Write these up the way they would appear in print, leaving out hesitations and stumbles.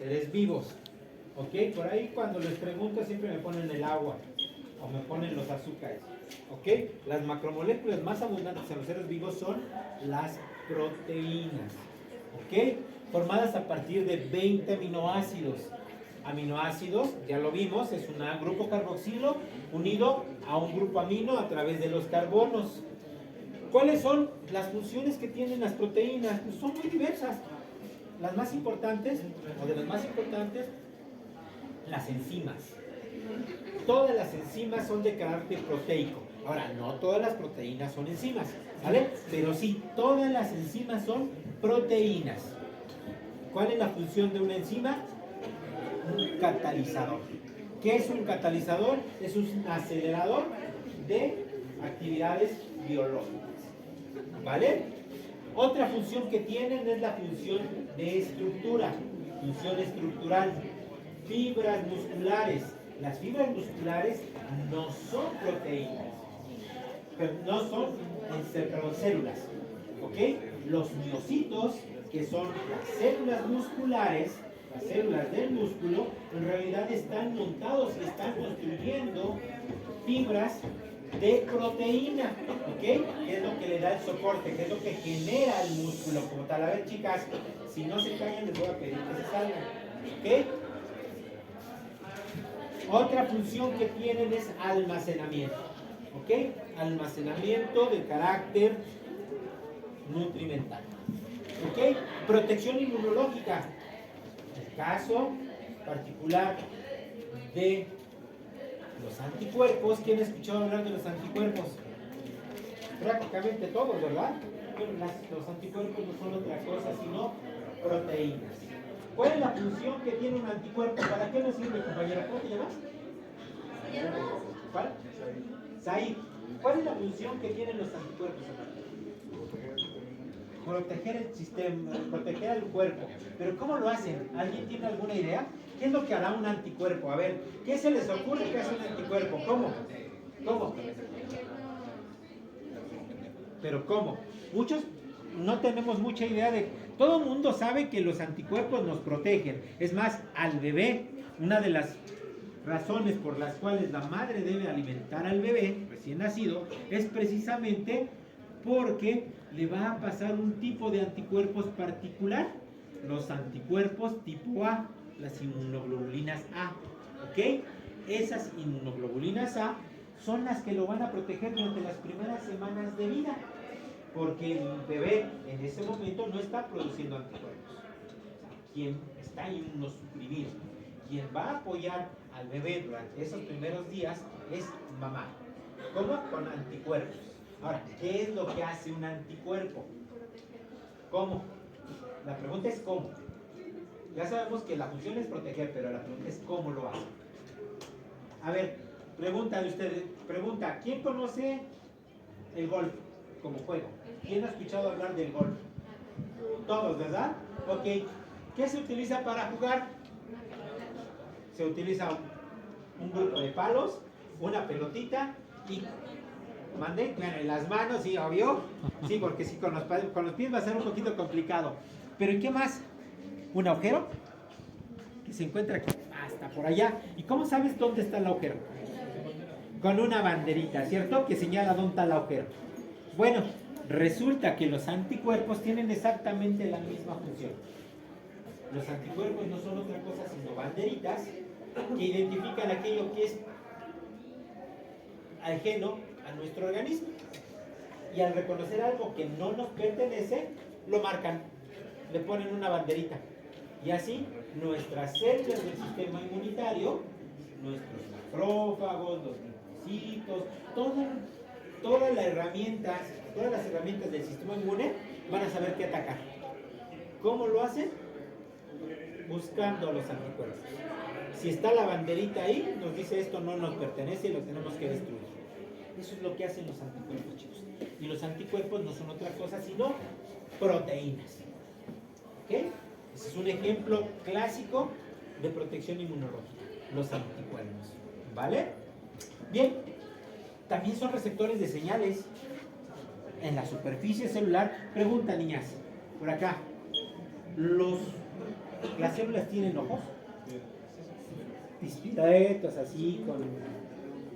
seres vivos. ¿Ok? Por ahí cuando les pregunto siempre me ponen el agua o me ponen los azúcares. ¿Ok? Las macromoléculas más abundantes en los seres vivos son las proteínas. ¿Ok? Formadas a partir de 20 aminoácidos. Aminoácidos, ya lo vimos, es un grupo carboxilo unido a un grupo amino a través de los carbonos. ¿Cuáles son las funciones que tienen las proteínas? Pues son muy diversas. Las más importantes, o de las más importantes, las enzimas. Todas las enzimas son de carácter proteico. Ahora, no todas las proteínas son enzimas, ¿vale? Pero sí, todas las enzimas son proteínas. ¿Cuál es la función de una enzima? Un catalizador. ¿Qué es un catalizador? Es un acelerador de actividades biológicas. ¿Vale? Otra función que tienen es la función de estructura, función estructural. Fibras musculares. Las fibras musculares no son proteínas, no son células. ¿Ok? Los miocitos, que son las células musculares, las células del músculo, en realidad están montados y están construyendo fibras de proteína, ¿ok? Que es lo que le da el soporte, que es lo que genera el músculo como tal. A ver, chicas, si no se callan les voy a pedir que se salgan, ¿ok? Otra función que tienen es almacenamiento, ¿ok? Almacenamiento de carácter nutrimental, ¿ok? Protección inmunológica. El caso particular de los anticuerpos. ¿Quién ha escuchado hablar de los anticuerpos? Prácticamente todos, ¿verdad? Pero los anticuerpos no son otra cosa sino proteínas. ¿Cuál es la función que tiene un anticuerpo? ¿Para qué nos sirve, compañera? ¿Cómo te llamas? ¿Cuál? Said. ¿Cuál es la función que tienen los anticuerpos? Proteger el sistema, proteger al cuerpo. ¿Pero cómo lo hacen? ¿Alguien tiene alguna idea? ¿Qué es lo que hará un anticuerpo? A ver, ¿qué se les ocurre que hace un anticuerpo? ¿Cómo? ¿Cómo? ¿Pero cómo? Muchos no tenemos mucha idea de... Todo el mundo sabe que los anticuerpos nos protegen. Es más, al bebé, una de las razones por las cuales la madre debe alimentar al bebé recién nacido es precisamente porque le va a pasar un tipo de anticuerpos particular, los anticuerpos tipo A, las inmunoglobulinas A, ¿ok? Esas inmunoglobulinas A son las que lo van a proteger durante las primeras semanas de vida, porque el bebé en ese momento no está produciendo anticuerpos. Quien está inmunosuprimido, quien va a apoyar al bebé durante esos primeros días es mamá. ¿Cómo? Con anticuerpos. Ahora, ¿qué es lo que hace un anticuerpo? ¿Cómo? La pregunta es ¿cómo? Ya sabemos que la función es proteger, pero la pregunta es ¿cómo lo hace? A ver, pregunta de ustedes, ¿quién conoce el golf como juego? ¿Quién ha escuchado hablar del golf? Todos, ¿verdad? Ok. ¿Qué se utiliza para jugar? Se utiliza un grupo de palos, una pelotita y... ¿Mande? Bueno, en las manos, sí, obvio. Sí, porque sí, con los pies va a ser un poquito complicado. ¿Pero y qué más? ¿Un agujero? Que se encuentra aquí, hasta por allá. ¿Y cómo sabes dónde está el agujero? Con una banderita, ¿cierto? Que señala dónde está el agujero. Bueno, resulta que los anticuerpos tienen exactamente la misma función. Los anticuerpos no son otra cosa sino banderitas que identifican aquello que es ajeno a nuestro organismo. Y al reconocer algo que no nos pertenece, lo marcan, le ponen una banderita. Y así nuestras células del sistema inmunitario, nuestros macrófagos, los linfocitos, todas las herramientas del sistema inmune van a saber qué atacar. ¿Cómo lo hacen? Buscando los anticuerpos. Si está la banderita ahí, nos dice esto no nos pertenece y lo tenemos que destruir. Eso es lo que hacen los anticuerpos, chicos. Y los anticuerpos no son otra cosa sino proteínas. ¿Ok? Ese es un ejemplo clásico de protección inmunológica, los anticuerpos. ¿Vale? Bien, también son receptores de señales en la superficie celular. Pregunta, niñas, por acá. ¿Los Las células tienen ojos, pispiretos así,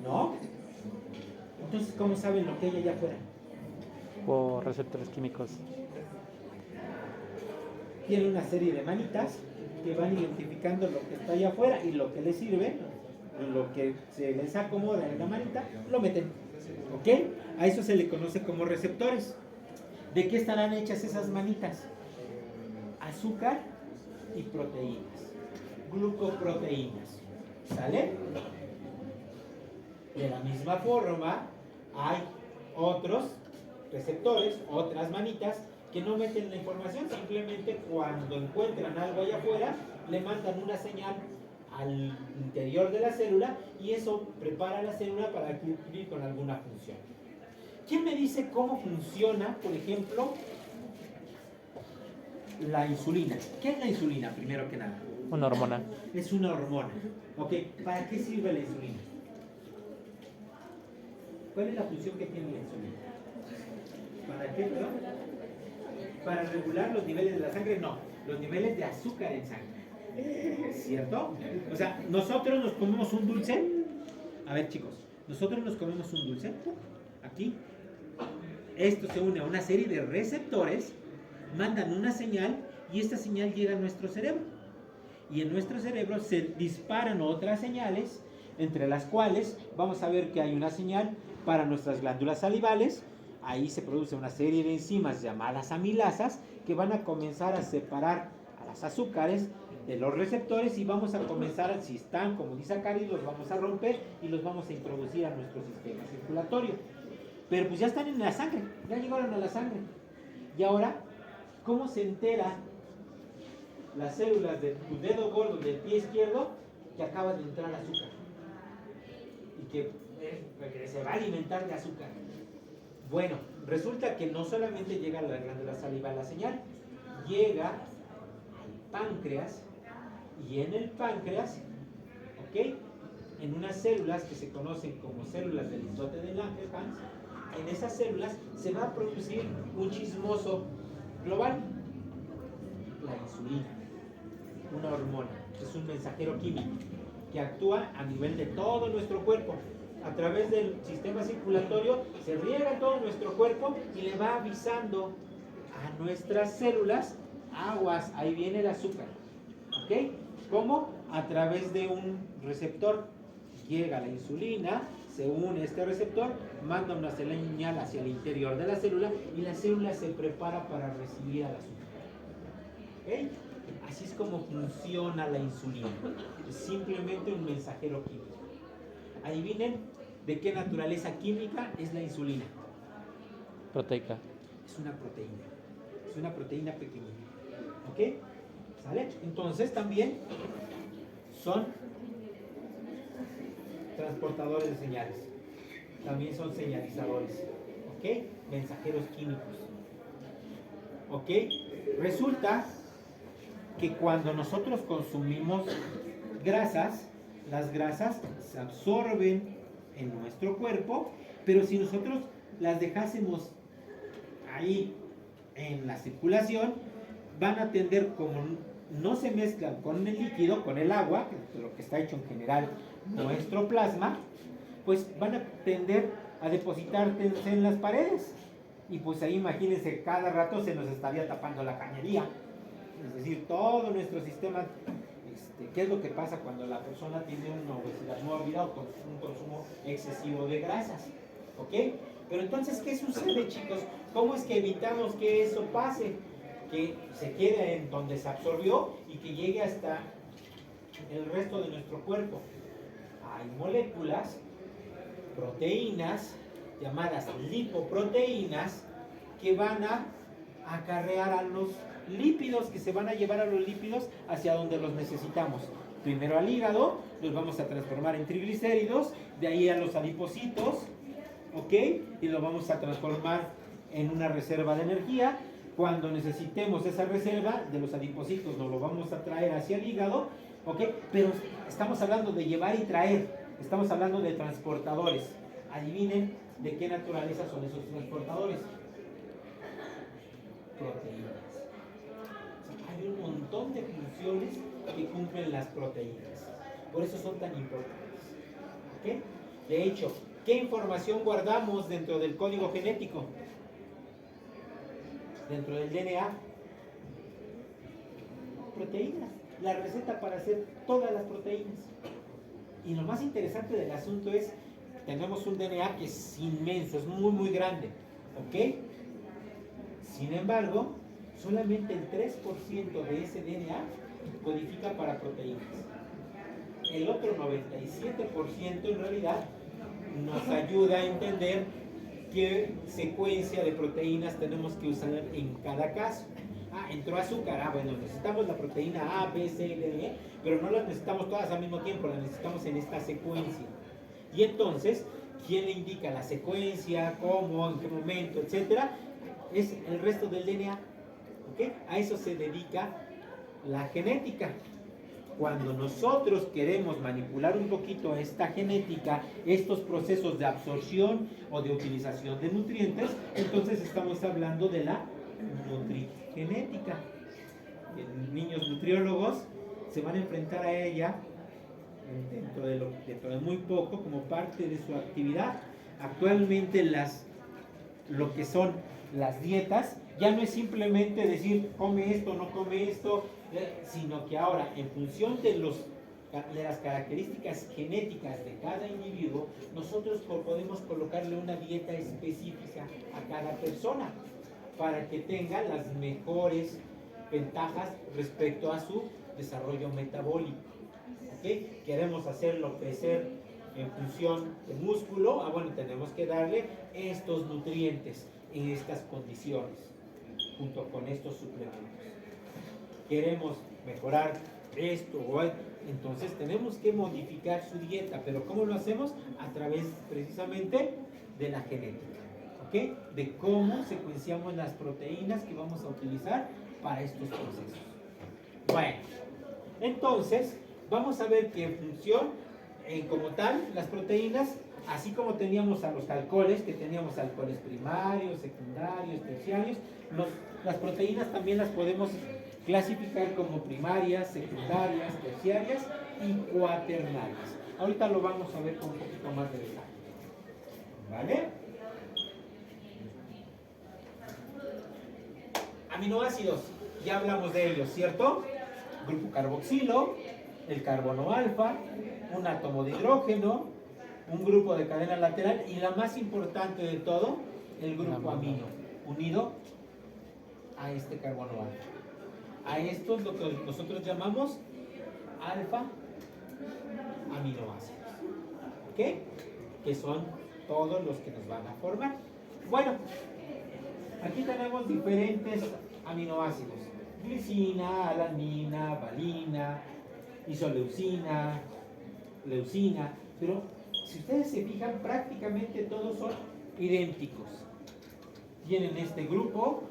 ¿no? Entonces, ¿cómo saben lo que hay allá afuera? Por receptores químicos. Tienen una serie de manitas que van identificando lo que está allá afuera y lo que les sirve, lo que se les acomoda en la manita, lo meten. ¿Ok? A eso se le conoce como receptores. ¿De qué estarán hechas esas manitas? Azúcar y proteínas. Glucoproteínas. ¿Sale? De la misma forma, hay otros receptores, otras manitas, que no meten la información, simplemente cuando encuentran algo allá afuera, le mandan una señal al interior de la célula y eso prepara la célula para cumplir con alguna función. ¿Quién me dice cómo funciona, por ejemplo, la insulina? ¿Qué es la insulina, primero que nada? Una hormona. Es una hormona. ¿Ok? ¿Para qué sirve la insulina? ¿Cuál es la función que tiene la insulina? ¿Para qué, perdón? ¿Para regular los niveles de la sangre? No, los niveles de azúcar en sangre. ¿Cierto? O sea, nosotros nos comemos un dulce. A ver, chicos, nosotros nos comemos un dulce. Aquí. Esto se une a una serie de receptores, mandan una señal y esta señal llega a nuestro cerebro. Y en nuestro cerebro se disparan otras señales, entre las cuales vamos a ver que hay una señal para nuestras glándulas salivales. Ahí se produce una serie de enzimas llamadas amilasas que van a comenzar a separar a las azúcares de los receptores y vamos a comenzar, si están como disacáridos, los vamos a romper y los vamos a introducir a nuestro sistema circulatorio. Pero pues ya están en la sangre, ya llegaron a la sangre. Y ahora, ¿cómo se entera las células de tu dedo gordo del pie izquierdo que acaba de entrar azúcar? Y que se va a alimentar de azúcar. Bueno, resulta que no solamente llega a la glándula salival la señal, llega al páncreas y en el páncreas, ¿ok? En unas células que se conocen como células del islote de Langerhans, en esas células se va a producir un chismoso global, la insulina, una hormona, es un mensajero químico que actúa a nivel de todo nuestro cuerpo. A través del sistema circulatorio se riega todo nuestro cuerpo y le va avisando a nuestras células, aguas, ahí viene el azúcar. ¿Ok? ¿Cómo? A través de un receptor. Llega la insulina, se une a este receptor, manda una señal hacia el interior de la célula y la célula se prepara para recibir al azúcar. ¿Ok? Así es como funciona la insulina. Es simplemente un mensajero químico. Adivinen de qué naturaleza química es la insulina. Proteica. Es una proteína. Es una proteína pequeñita. ¿Ok? ¿Sale? Entonces también son transportadores de señales. También son señalizadores. ¿Ok? Mensajeros químicos. ¿Ok? Resulta que cuando nosotros consumimos grasas, las grasas se absorben en nuestro cuerpo, pero si nosotros las dejásemos ahí en la circulación, van a tender, como no se mezclan con el líquido, con el agua, que es lo que está hecho en general nuestro plasma, pues van a tender a depositarse en las paredes. Y pues ahí imagínense, cada rato se nos estaría tapando la cañería. Es decir, todo nuestro sistema, ¿qué es lo que pasa cuando la persona tiene una obesidad mórbida o un consumo excesivo de grasas? ¿Ok? Pero entonces, ¿qué sucede, chicos? ¿Cómo es que evitamos que eso pase? Que se quede en donde se absorbió y que llegue hasta el resto de nuestro cuerpo. Hay moléculas, proteínas, llamadas lipoproteínas, que van a acarrear a los lípidos, que se van a llevar a los lípidos hacia donde los necesitamos. Primero al hígado, los vamos a transformar en triglicéridos, de ahí a los adipocitos, ¿ok? Y lo vamos a transformar en una reserva de energía. Cuando necesitemos esa reserva de los adipocitos, nos lo vamos a traer hacia el hígado, ¿ok? Pero estamos hablando de llevar y traer, estamos hablando de transportadores. Adivinen de qué naturaleza son esos transportadores. Proteínas. O sea, hay un montón montón de funciones que cumplen las proteínas. Por eso son tan importantes. ¿Ok? De hecho, ¿qué información guardamos dentro del código genético? Dentro del DNA. Proteínas. La receta para hacer todas las proteínas. Y lo más interesante del asunto es, tenemos un DNA que es inmenso, es muy, muy grande. ¿Ok? Sin embargo, solamente el 3% de ese DNA codifica para proteínas. El otro 97% en realidad nos ayuda a entender qué secuencia de proteínas tenemos que usar en cada caso. Entró azúcar, bueno, necesitamos la proteína A, B, C, D, E, pero no las necesitamos todas al mismo tiempo, las necesitamos en esta secuencia. Y entonces, ¿quién le indica la secuencia, cómo, en qué momento, etcétera? Es el resto del DNA. ¿Ok? A eso se dedica la genética. Cuando nosotros queremos manipular un poquito esta genética, estos procesos de absorción o de utilización de nutrientes, entonces estamos hablando de la nutrigenética. Niños nutriólogos se van a enfrentar a ella dentro de muy poco como parte de su actividad. Actualmente lo que son las dietas ya no es simplemente decir come esto, no come esto, sino que ahora en función de las características genéticas de cada individuo, nosotros podemos colocarle una dieta específica a cada persona para que tenga las mejores ventajas respecto a su desarrollo metabólico. ¿Okay? Queremos hacerlo crecer en función de músculo, bueno, tenemos que darle estos nutrientes en estas condiciones, junto con estos suplementos. Queremos mejorar esto, entonces tenemos que modificar su dieta, pero ¿cómo lo hacemos? A través precisamente de la genética, ¿ok? De cómo secuenciamos las proteínas que vamos a utilizar para estos procesos. Bueno, entonces vamos a ver que en función, como tal, las proteínas, así como teníamos a los alcoholes, que teníamos alcoholes primarios, secundarios, terciarios, las proteínas también las podemos clasificar como primarias, secundarias, terciarias y cuaternarias. Ahorita lo vamos a ver con un poquito más de detalle. ¿Vale? Aminoácidos, ya hablamos de ellos, ¿cierto? Grupo carboxilo, el carbono alfa, un átomo de hidrógeno, un grupo de cadena lateral y la más importante de todo, el grupo amino, unido a este carbono alfa. A estos lo que nosotros llamamos alfa aminoácidos. ¿Ok? Que son todos los que nos van a formar. Bueno, aquí tenemos diferentes aminoácidos. Glicina, alanina, valina, isoleucina, leucina, pero si ustedes se fijan, prácticamente todos son idénticos. Tienen este grupo,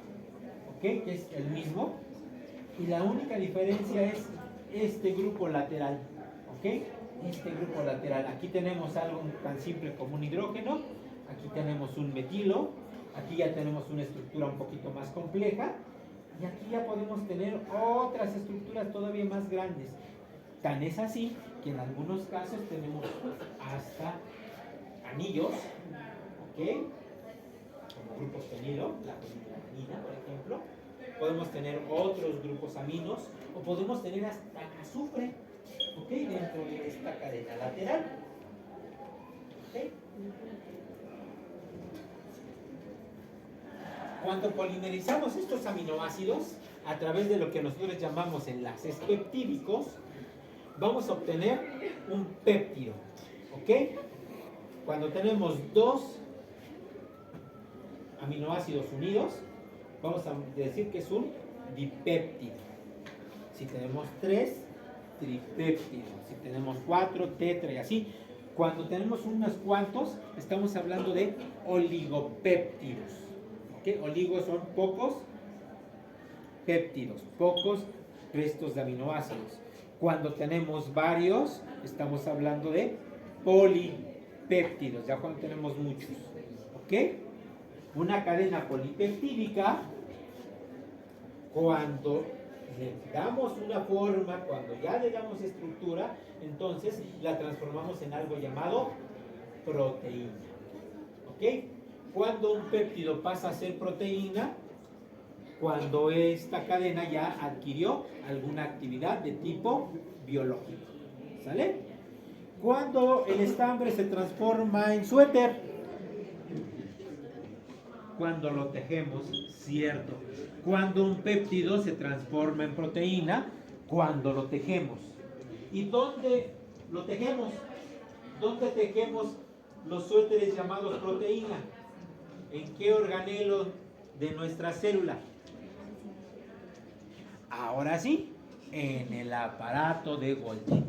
¿ok? Que es el mismo, y la única diferencia es este grupo lateral, ¿ok? Este grupo lateral. Aquí tenemos algo tan simple como un hidrógeno, aquí tenemos un metilo, aquí ya tenemos una estructura un poquito más compleja, y aquí ya podemos tener otras estructuras todavía más grandes. Tan es así que en algunos casos tenemos hasta anillos, ¿ok? Como grupos fenilo, la fenilalanina, por ejemplo. Podemos tener otros grupos aminos o podemos tener hasta azufre, ¿ok? Dentro de esta cadena lateral. ¿Ok? Cuando polimerizamos estos aminoácidos a través de lo que nosotros llamamos enlaces peptídicos, vamos a obtener un péptido, ¿ok? Cuando tenemos dos aminoácidos unidos, vamos a decir que es un dipéptido. Si tenemos 3, tripéptido. Si tenemos 4, tetra y así. Cuando tenemos unos cuantos, estamos hablando de oligopéptidos. ¿Ok? Oligos son pocos péptidos, pocos restos de aminoácidos. Cuando tenemos varios, estamos hablando de polipéptidos, ya cuando tenemos muchos. ¿Ok? Una cadena polipeptídica, cuando Le damos una forma, cuando ya le damos estructura, entonces la transformamos en algo llamado proteína. ¿Ok? Cuando un péptido pasa a ser proteína, cuando esta cadena ya adquirió alguna actividad de tipo biológico. ¿Sale? Cuando el estambre se transforma en suéter, cuando lo tejemos, cierto. Cuando un péptido se transforma en proteína, cuando lo tejemos. ¿Y dónde lo tejemos? ¿Dónde tejemos los suéteres llamados proteína? ¿En qué organelo de nuestra célula? Ahora sí, en el aparato de Golgi.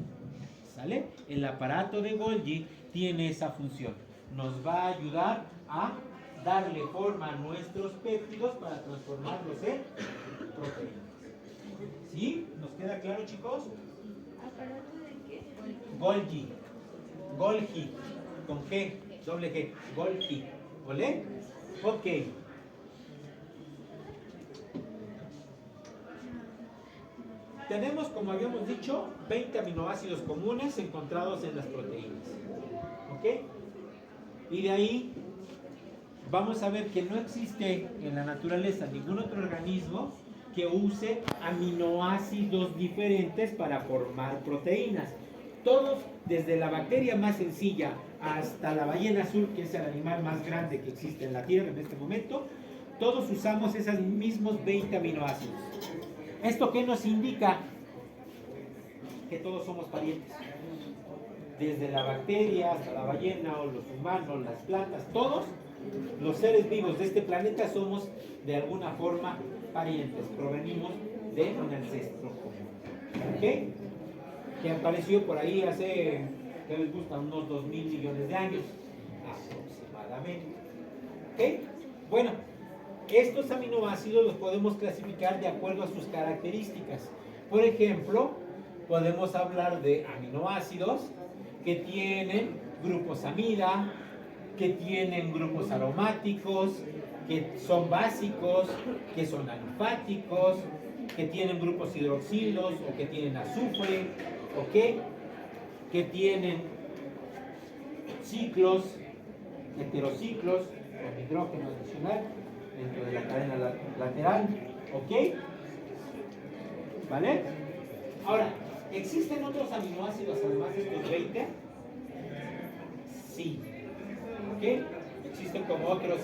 ¿Sale? El aparato de Golgi tiene esa función. Nos va a ayudar a darle forma a nuestros péptidos para transformarlos en proteínas. ¿Sí? ¿Nos queda claro, chicos? ¿Aparato de qué? Golgi. Golgi. Con G. Doble G. Golgi. ¿Vale? Ok. Tenemos, como habíamos dicho, 20 aminoácidos comunes encontrados en las proteínas. ¿Ok? Y de ahí vamos a ver que no existe en la naturaleza ningún otro organismo que use aminoácidos diferentes para formar proteínas. Todos, desde la bacteria más sencilla hasta la ballena azul, que es el animal más grande que existe en la Tierra en este momento, todos usamos esos mismos 20 aminoácidos. ¿Esto qué nos indica? Que todos somos parientes. Desde la bacteria hasta la ballena o los humanos, las plantas, todos los seres vivos de este planeta somos de alguna forma parientes, provenimos de un ancestro común. ¿Ok? Que apareció por ahí hace, ¿qué les gusta? Unos 2.000 millones de años aproximadamente. ¿Ok? Bueno, estos aminoácidos los podemos clasificar de acuerdo a sus características. Por ejemplo, podemos hablar de aminoácidos que tienen grupos amida, que tienen grupos aromáticos, que son básicos, que son alifáticos, que tienen grupos hidroxilos o que tienen azufre, ¿ok? Que tienen ciclos, heterociclos con hidrógeno adicional dentro de la cadena lateral, ¿ok? ¿Vale? Ahora, ¿existen otros aminoácidos además de estos 20? Sí. ¿Ok? Existen como otros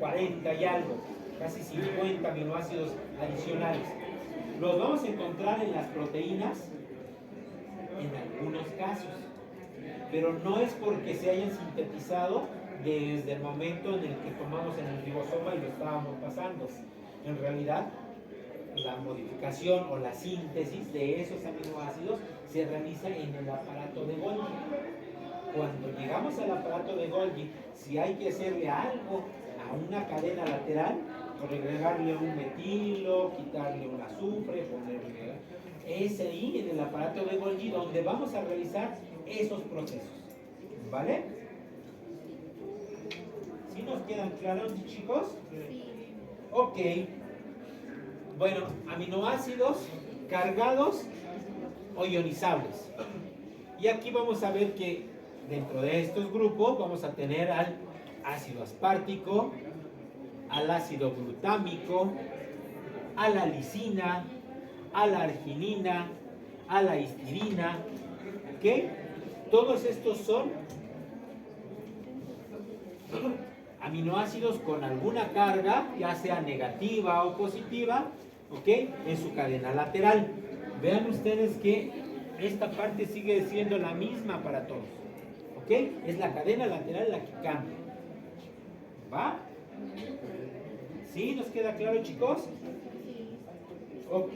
40 y algo, casi 50 aminoácidos adicionales. Los vamos a encontrar en las proteínas en algunos casos, pero no es porque se hayan sintetizado desde el momento en el que tomamos en el ribosoma y lo estábamos pasando. En realidad, la modificación o la síntesis de esos aminoácidos se realiza en el aparato de Golgi. Cuando llegamos al aparato de Golgi, si hay que hacerle algo a una cadena lateral, por agregarle un metilo, quitarle un azufre, ponerle... Es ahí en el aparato de Golgi donde vamos a realizar esos procesos. ¿Vale? ¿Sí nos quedan claros, chicos? Sí. Ok. Bueno, aminoácidos cargados o ionizables. Y aquí vamos a ver que dentro de estos grupos vamos a tener al ácido aspartico, al ácido glutámico, a la lisina, a la arginina, a la histidina. ¿Ok? Todos estos son aminoácidos con alguna carga, ya sea negativa o positiva, ¿ok? En su cadena lateral. Vean ustedes que esta parte sigue siendo la misma para todos, ¿ok? Es la cadena lateral la que cambia. ¿Va? ¿Sí? ¿Nos queda claro, chicos? Ok.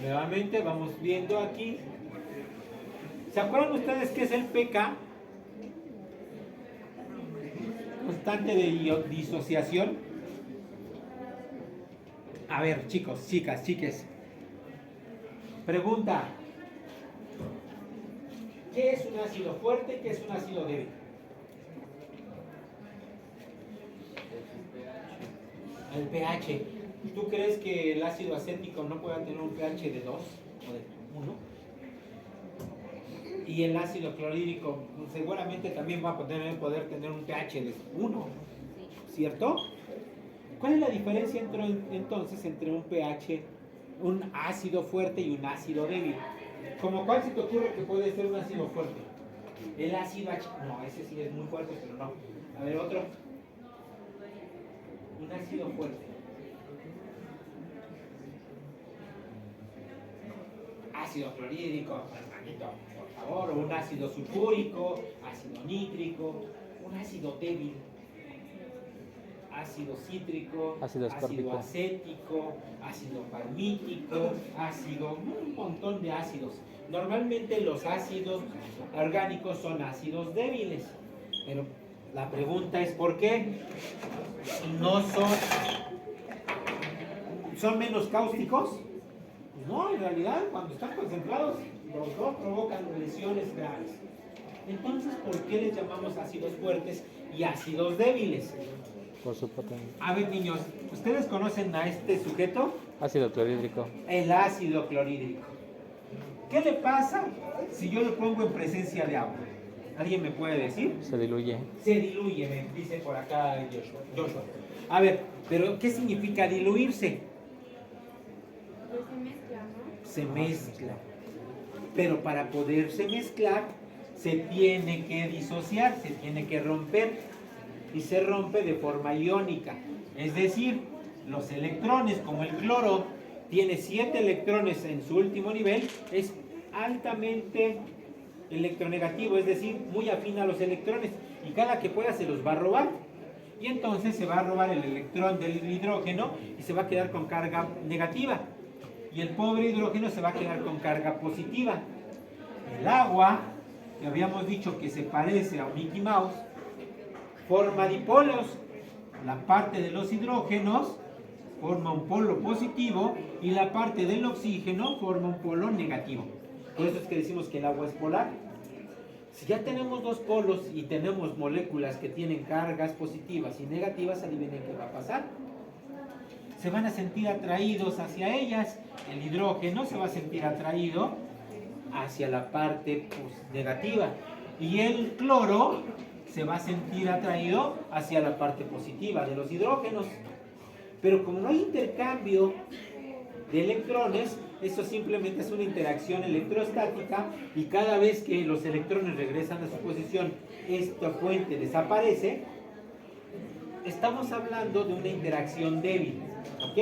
Nuevamente vamos viendo aquí. ¿Se acuerdan ustedes qué es el pK? Constante de disociación. A ver, chicos, chicas, chiques. Pregunta. ¿Qué es un ácido fuerte? ¿Qué es un ácido débil? El pH. ¿Tú crees que el ácido acético no pueda tener un pH de 2 o de 1? Y el ácido clorhídrico seguramente también va a poder tener un pH de 1, ¿cierto? ¿Cuál es la diferencia entonces entre un pH, un ácido fuerte y un ácido débil? ¿Cómo cuál se te ocurre que puede ser un ácido fuerte? El ácido H. No, ese sí es muy fuerte, pero no. A ver, otro. Un ácido fuerte. Ácido clorhídrico, hermanito, por favor, o un ácido sulfúrico, ácido nítrico, un ácido débil, ácido cítrico, Ácido ascórbico. acético, ácido palmítico, un montón de ácidos. Normalmente los ácidos orgánicos son ácidos débiles, pero la pregunta es ¿por qué? ¿No son menos cáusticos? No, en realidad, cuando están concentrados, los dos provocan lesiones graves. Entonces, ¿por qué les llamamos ácidos fuertes y ácidos débiles? Por su potencia. A ver, niños, ¿ustedes conocen a este sujeto? Ácido clorhídrico. El ácido clorhídrico. ¿Qué le pasa si yo lo pongo en presencia de agua? ¿Alguien me puede decir? Se diluye. Se diluye, me dice por acá Joshua. A ver, ¿pero qué significa diluirse? Pues se mezcla, ¿no? Se mezcla. Pero para poderse mezclar, se tiene que disociar, se tiene que romper. Y se rompe de forma iónica. Es decir, los electrones, como el cloro, tiene 7 electrones en su último nivel, es altamente electronegativo, es decir, muy afín a los electrones. Y cada que pueda se los va a robar. Y entonces se va a robar el electrón del hidrógeno y se va a quedar con carga negativa. Y el pobre hidrógeno se va a quedar con carga positiva. El agua, que habíamos dicho que se parece a un Mickey Mouse, forma dipolos. La parte de los hidrógenos forma un polo positivo y la parte del oxígeno forma un polo negativo. Por eso es que decimos que el agua es polar. Si ya tenemos dos polos y tenemos moléculas que tienen cargas positivas y negativas, adivinen qué va a pasar. Se van a sentir atraídos hacia ellas. El hidrógeno se va a sentir atraído hacia la parte negativa y el cloro se va a sentir atraído hacia la parte positiva de los hidrógenos. Pero como no hay intercambio de electrones, eso simplemente es una interacción electrostática y cada vez que los electrones regresan a su posición, esta fuente desaparece. Estamos hablando de una interacción débil, ¿ok?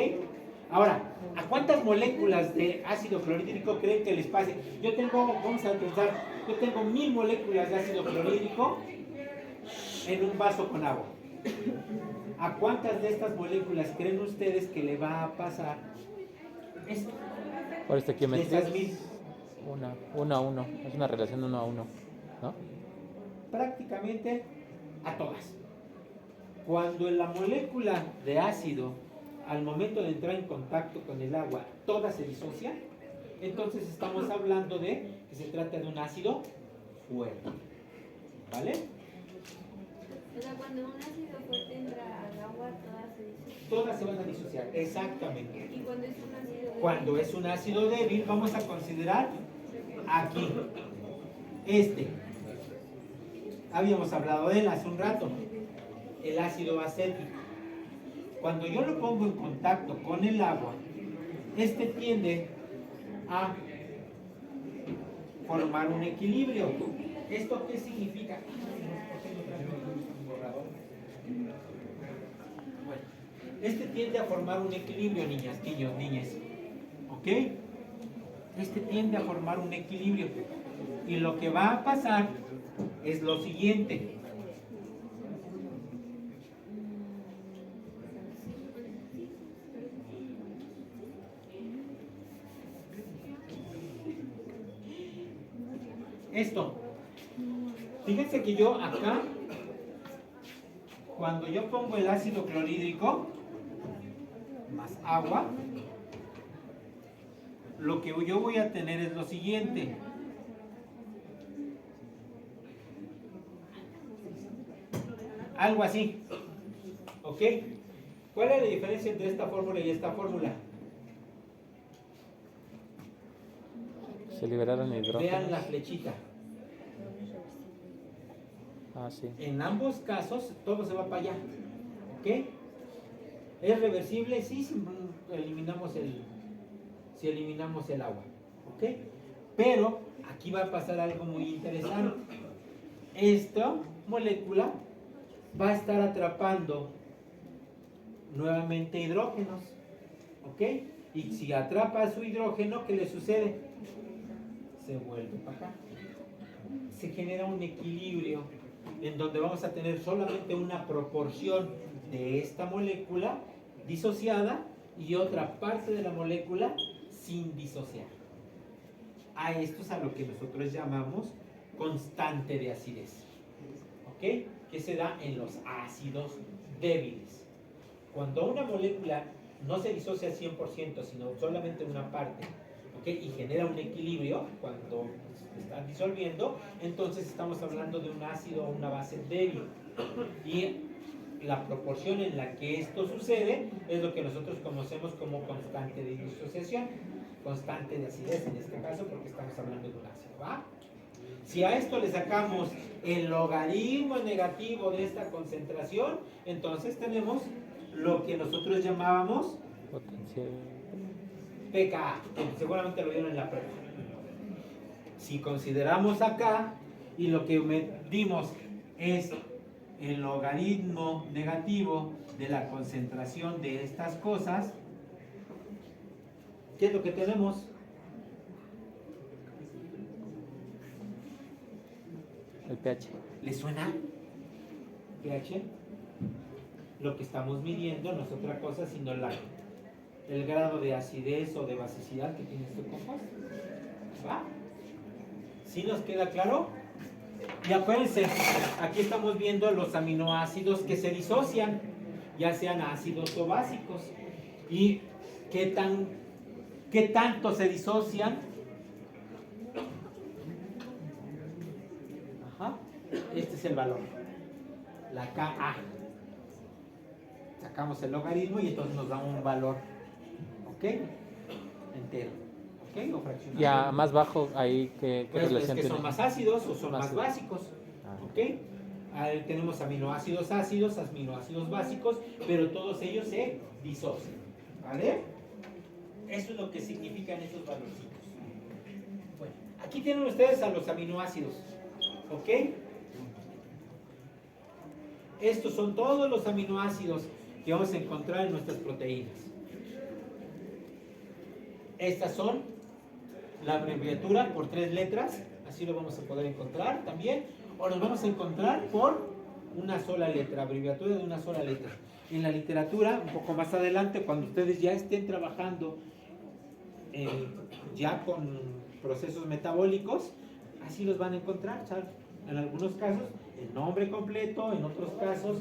Ahora, ¿a cuántas moléculas de ácido clorhídrico creen que les pase? Vamos a pensar, yo tengo 1000 moléculas de ácido clorhídrico en un vaso con agua. ¿A cuántas de estas moléculas creen ustedes que le va a pasar esto? Por estequiometría. De esas 1000. 1 a 1. Es una relación 1 a 1. ¿No? Prácticamente a todas. Cuando la molécula de ácido, al momento de entrar en contacto con el agua, todas se disocian, entonces estamos hablando de que se trata de un ácido fuerte. ¿Vale? O sea, cuando un ácido fuerte entra al agua, todas se disocian. Todas se van a disociar, exactamente. Y cuando es un ácido débil. Cuando es un ácido débil, vamos a considerar aquí, este. Habíamos hablado de él hace un rato, el ácido acético. Cuando yo lo pongo en contacto con el agua, este tiende a formar un equilibrio. ¿Esto qué significa? Bueno, este tiende a formar un equilibrio, niñas, niños, niñas. ¿Ok? Este tiende a formar un equilibrio. Y lo que va a pasar es lo siguiente. Esto. Fíjense que yo acá, cuando yo pongo el ácido clorhídrico más agua, lo que yo voy a tener es lo siguiente. Algo así. ¿Ok? ¿Cuál es la diferencia entre esta fórmula y esta fórmula? Se liberaron hidrógenos. Vean la flechita. Ah, sí. En ambos casos, todo se va para allá. ¿Ok? ¿Es reversible? Sí, si eliminamos el agua. ¿Ok? Pero aquí va a pasar algo muy interesante. Esta molécula va a estar atrapando nuevamente hidrógenos. ¿Ok? Y si atrapa su hidrógeno, ¿qué le sucede? Se vuelve para acá. Se genera un equilibrio en donde vamos a tener solamente una proporción de esta molécula disociada y otra parte de la molécula sin disociar. A esto es a lo que nosotros llamamos constante de acidez. ¿Ok? Que se da en los ácidos débiles. Cuando una molécula no se disocia al 100%, sino solamente una parte, ¿ok? Y genera un equilibrio cuando se está disolviendo, entonces estamos hablando de un ácido o una base débil. Y la proporción en la que esto sucede es lo que nosotros conocemos como constante de disociación, constante de acidez en este caso, porque estamos hablando de un ácido, ¿va? Si a esto le sacamos el logaritmo negativo de esta concentración, entonces tenemos lo que nosotros llamábamos Potencial. pKa, que seguramente lo vieron en la prueba. Si consideramos acá y lo que medimos es el logaritmo negativo de la concentración de estas cosas, ¿qué es lo que tenemos? El pH. ¿Le suena? pH. Lo que estamos midiendo no es otra cosa sino el grado de acidez o de basicidad que tiene este compuesto. ¿Va? ¿Sí nos queda claro? Y acuérdense, aquí estamos viendo los aminoácidos que se disocian, ya sean ácidos o básicos. ¿Y qué tanto se disocian? Ajá. Este es el valor. La Ka. Sacamos el logaritmo y entonces nos da un valor. ¿Ok? Entero. ¿Ok? O fraccionado. Ya más bajo, ahí ¿qué Pues es relación que tiene? son más ácidos o son Más más básicos. Ah. ¿Ok? Ahí tenemos aminoácidos ácidos, aminoácidos básicos, pero todos ellos se disocian. ¿Vale? Eso es lo que significan esos valorcitos. Bueno, aquí tienen ustedes a los aminoácidos. ¿Ok? Estos son todos los aminoácidos que vamos a encontrar en nuestras proteínas. Estas son la abreviatura por 3 letras, así lo vamos a poder encontrar también, o nos vamos a encontrar por una sola letra, abreviatura de una sola letra. En la literatura, un poco más adelante, cuando ustedes ya estén trabajando ya con procesos metabólicos, así los van a encontrar, ¿sabes? En algunos casos el nombre completo, en otros casos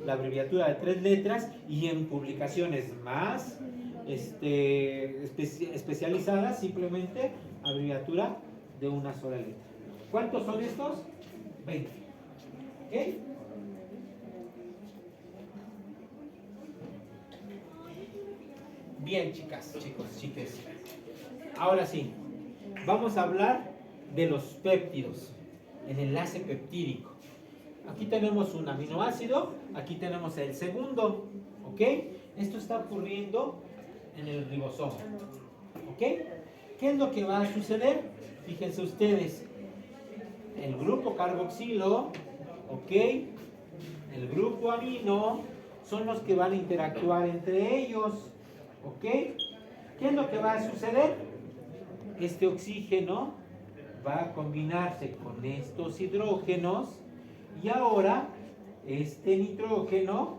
la abreviatura de 3 letras, y en publicaciones más especializadas simplemente abreviatura de una sola letra. ¿Cuántos son estos? 20. ¿Ok? Bien, chicas, chicos, chiques. Ahora sí, vamos a hablar de los péptidos, el enlace peptídico. Aquí tenemos un aminoácido, aquí tenemos el segundo, ¿ok? Esto está ocurriendo en el ribosomo, ¿ok? ¿Qué es lo que va a suceder? Fíjense ustedes, el grupo carboxilo, ¿ok? El grupo amino son los que van a interactuar entre ellos, ¿ok? ¿Qué es lo que va a suceder? Este oxígeno va a combinarse con estos hidrógenos y ahora este nitrógeno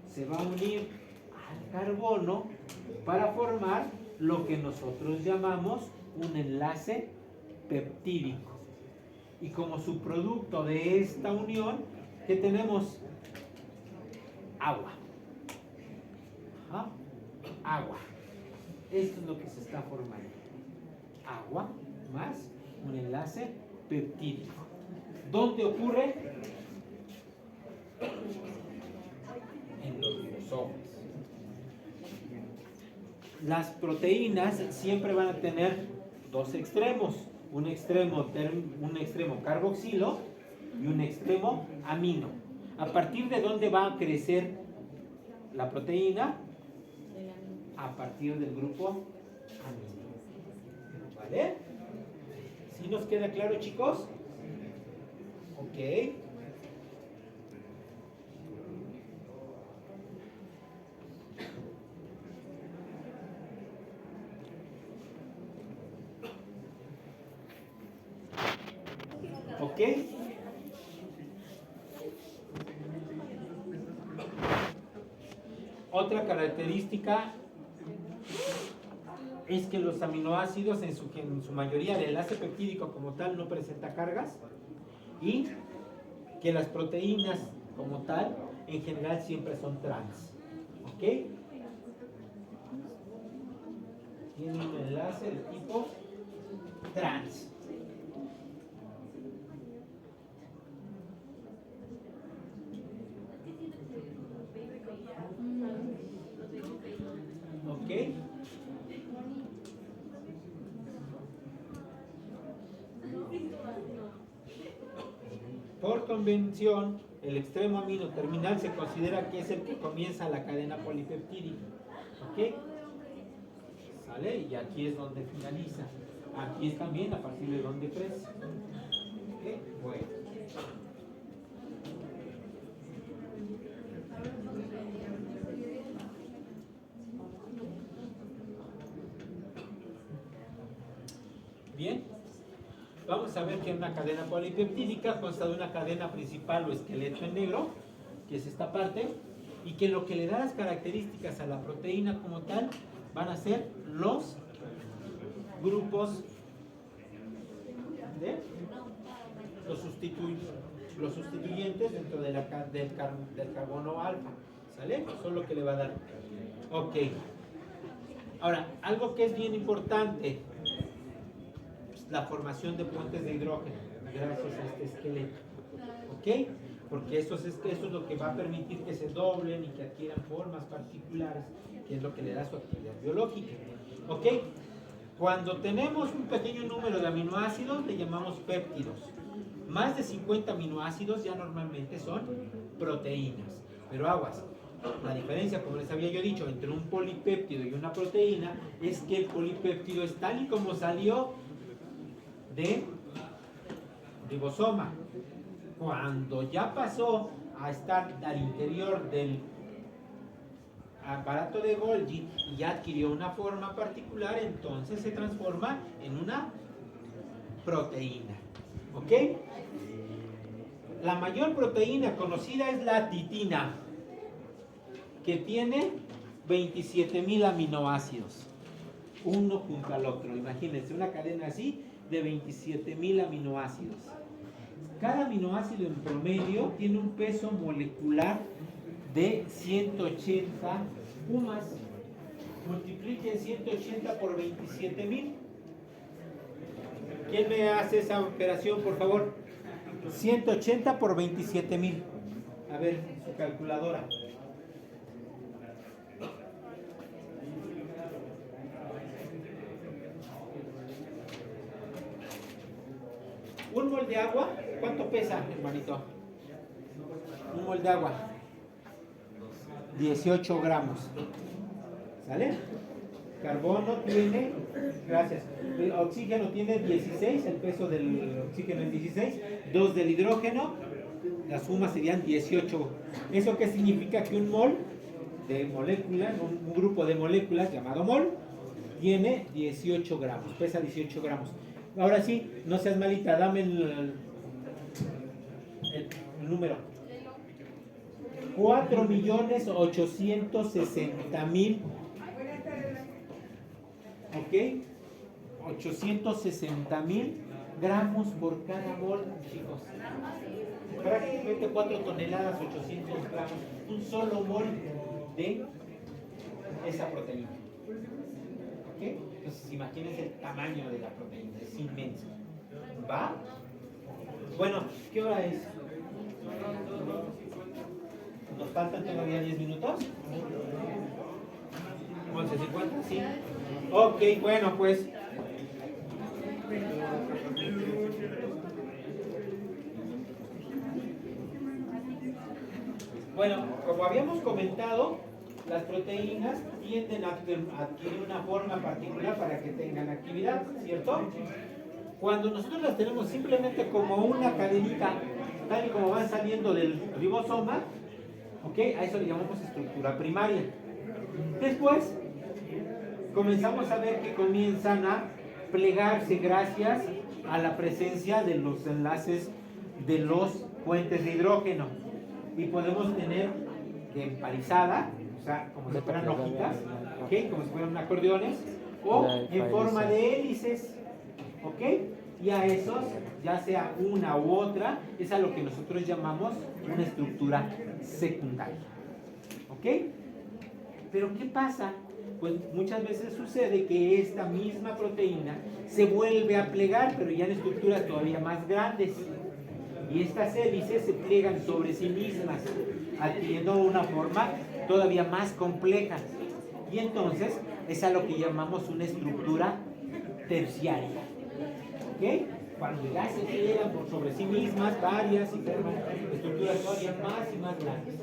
se va a unir al carbono para formar lo que nosotros llamamos un enlace peptídico. Y como subproducto de esta unión, ¿qué tenemos? Agua. Ajá. Agua. Esto es lo que se está formando. Agua más un enlace peptídico. ¿Dónde ocurre? las proteínas siempre van a tener dos extremos, un extremo carboxilo y un extremo amino. ¿A partir de dónde va a crecer la proteína? A partir del grupo amino. ¿Vale? ¿Sí nos queda claro, chicos? Ok. ¿Ok? Otra característica es que los aminoácidos en su mayoría, el enlace peptídico como tal no presenta cargas y que las proteínas como tal en general siempre son trans. ¿Ok? Tiene un enlace de tipo trans. ¿Ok? Por convención, el extremo amino terminal se considera que es el que comienza la cadena polipeptídica. ¿Ok? ¿Sale? Y aquí es donde finaliza. Aquí es también a partir de donde crece. ¿Ok? Bueno. Bien. Vamos a ver que una cadena polipeptídica consta de una cadena principal o esqueleto en negro, que es esta parte, y que lo que le da las características a la proteína como tal van a ser los grupos de los sustituyentes dentro de del carbono alfa. ¿Sale? Eso es lo que le va a dar. Ok. Ahora, algo que es bien importante, la formación de puentes de hidrógeno gracias a este esqueleto. ¿Ok? Porque eso es lo que va a permitir que se doblen y que adquieran formas particulares, que es lo que le da su actividad biológica. ¿Ok? Cuando tenemos un pequeño número de aminoácidos, le llamamos péptidos. Más de 50 aminoácidos ya normalmente son proteínas. Pero aguas, la diferencia, como les había yo dicho, entre un polipéptido y una proteína es que el polipéptido es tal y como salió de ribosoma. Cuando ya pasó a estar al interior del aparato de Golgi y ya adquirió una forma particular, entonces se transforma en una proteína. ¿Ok? La mayor proteína conocida es la titina, que tiene 27,000 aminoácidos, uno junto al otro. Imagínense una cadena así de 27,000 aminoácidos. Cada aminoácido en promedio tiene un peso molecular de 180 UMAS. Multipliquen 180 por 27,000. ¿Quién me hace esa operación, por favor? 180 por 27,000. A ver, su calculadora. Un mol de agua, ¿cuánto pesa, hermanito? Un mol de agua, 18 gramos. ¿Sale? Carbono tiene, gracias, oxígeno tiene 16, el peso del oxígeno es 16, 2 del hidrógeno, las sumas serían 18. ¿Eso qué significa? Que un mol de molécula, un grupo de moléculas llamado mol, tiene 18 gramos, pesa 18 gramos. Ahora sí, no seas malita, dame el número. 4,860,000. ¿Ok? 860,000 gramos por cada mol, chicos. Prácticamente 4 toneladas, 800 gramos. Un solo mol de esa proteína. ¿Ok? Entonces imagínense el tamaño de la proteína, es inmenso. ¿Va? Bueno, ¿qué hora es? ¿Nos faltan todavía 10 minutos? 11:50, sí. Ok, bueno, pues. Bueno, como habíamos comentado, las proteínas tienden a adquirir una forma particular para que tengan actividad, ¿cierto? Cuando nosotros las tenemos simplemente como una cadenita, tal y como van saliendo del ribosoma, ¿ok? A eso le llamamos estructura primaria. Después, comenzamos a ver que comienzan a plegarse gracias a la presencia de los enlaces de los puentes de hidrógeno. Y podemos tener emparizada, o sea, como si fueran hojitas, ¿ok? Como si fueran acordeones, o en forma de hélices, ¿ok? Y a esos, ya sea una u otra, es a lo que nosotros llamamos una estructura secundaria, ¿ok? Pero ¿qué pasa? Pues muchas veces sucede que esta misma proteína se vuelve a plegar, pero ya en estructuras todavía más grandes. Y estas hélices se pliegan sobre sí mismas, adquiriendo una forma todavía más compleja. Y entonces es a lo que llamamos una estructura terciaria. ¿Ok? Cuando ya se pliegan por sobre sí mismas, varias y forman estructuras todavía más y más grandes.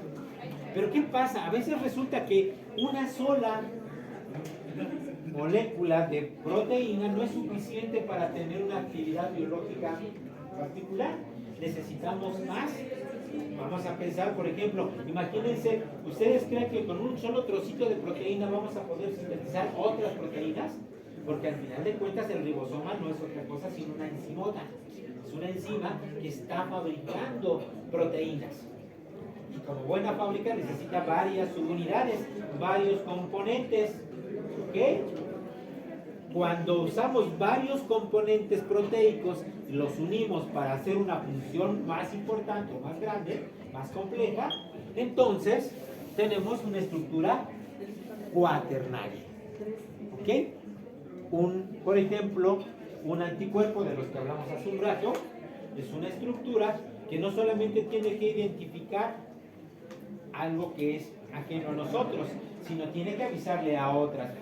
Pero ¿qué pasa? A veces resulta que una sola molécula de proteína no es suficiente para tener una actividad biológica particular. Necesitamos más. Vamos a pensar, por ejemplo, imagínense, ¿ustedes creen que con un solo trocito de proteína vamos a poder sintetizar otras proteínas? Porque al final de cuentas el ribosoma no es otra cosa sino una enzimota. Es una enzima que está fabricando proteínas. Y como buena fábrica necesita varias subunidades, varios componentes. ¿Ok? Cuando usamos varios componentes proteicos y los unimos para hacer una función más importante o más grande, más compleja, entonces tenemos una estructura cuaternaria. ¿Ok? Por ejemplo, un anticuerpo de los que hablamos hace un rato es una estructura que no solamente tiene que identificar algo que es ajeno a nosotros, sino tiene que avisarle a otras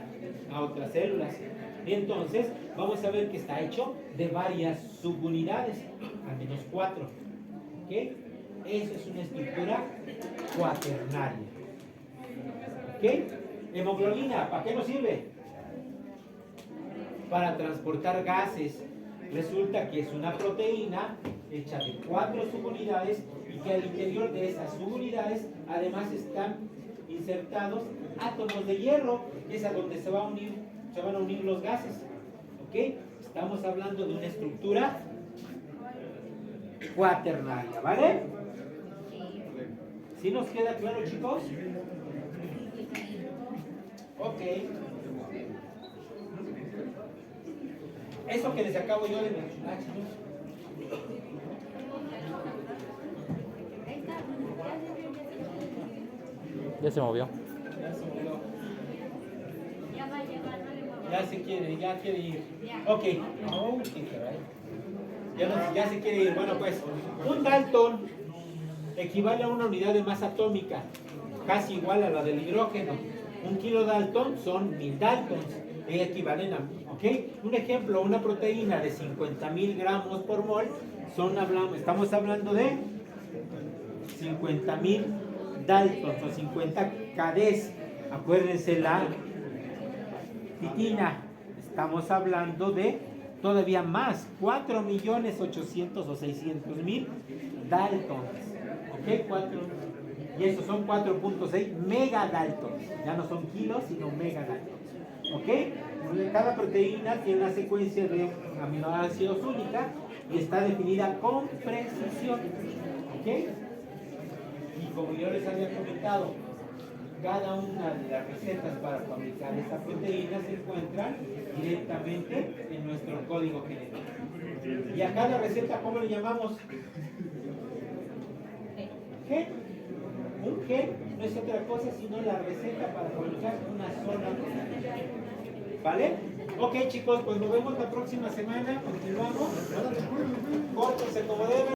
células. Entonces, vamos a ver que está hecho de varias subunidades, al menos 4. ¿Ok? Eso es una estructura cuaternaria. ¿Ok? Hemoglobina, ¿para qué nos sirve? Para transportar gases. Resulta que es una proteína hecha de 4 subunidades y que al interior de esas subunidades además están insertados átomos de hierro, que es a donde se van a unir los gases. ¿Ok? Estamos hablando de una estructura cuaternaria, ¿vale? ¿Sí nos queda claro, chicos? Ok. Eso que les acabo yo de mencionar, chicos. Ya se movió. Ya se movió. Ya va a llegar, no le muevo. Ya quiere ir. Ok. Oh, qué caray. Ya se quiere ir. Bueno, pues, un Dalton equivale a una unidad de masa atómica, casi igual a la del hidrógeno. Un kilodalton son 1000 daltons, equivalen a, ¿ok? Un ejemplo, una proteína de 50.000 gramos por mol, estamos hablando de 50.000 daltons o 50 kDs. Acuérdense la titina, estamos hablando de todavía más, 4.800.000 o 600.000 daltons. ¿Ok? Y esos son 4.6 megadaltons. Ya no son kilos, sino megadaltons. ¿Ok? Cada proteína tiene una secuencia de aminoácidos única y está definida con precisión. ¿Ok? Y como yo les había comentado, cada una de las recetas para fabricar esta proteína se encuentran directamente en nuestro código genético. Y a cada receta, ¿cómo le llamamos? Gen. Un gen no es otra cosa sino la receta para fabricar una sola proteína. ¿Vale? Ok, chicos, pues nos vemos la próxima semana. Continuamos. Córtense como deben.